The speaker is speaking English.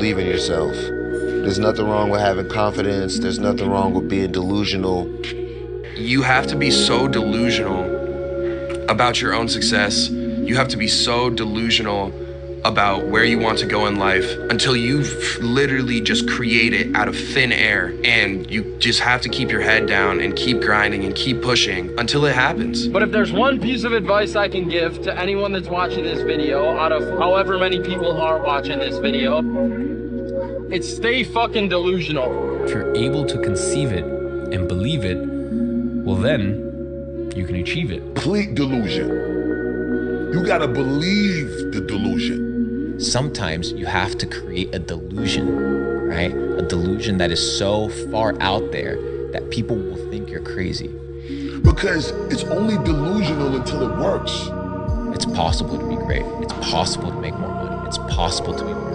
Believe in yourself. There's nothing wrong with having confidence. There's nothing wrong with being delusional. You have to be so delusional about your own success. You have to be so delusional about where you want to go in life until you've literally just create it out of thin air, and you just have to keep your head down and keep grinding and keep pushing until it happens. But if there's one piece of advice I can give to anyone that's watching this video, out of however many people are watching this video, it's stay fucking delusional. If you're able to conceive it and believe it, well then you can achieve it. Complete delusion. You gotta believe the delusion. Sometimes you have to create a delusion, right? A delusion that is so far out there that people will think you're crazy. Because it's only delusional until it works. It's possible to be great. It's possible to make more money. It's possible to be more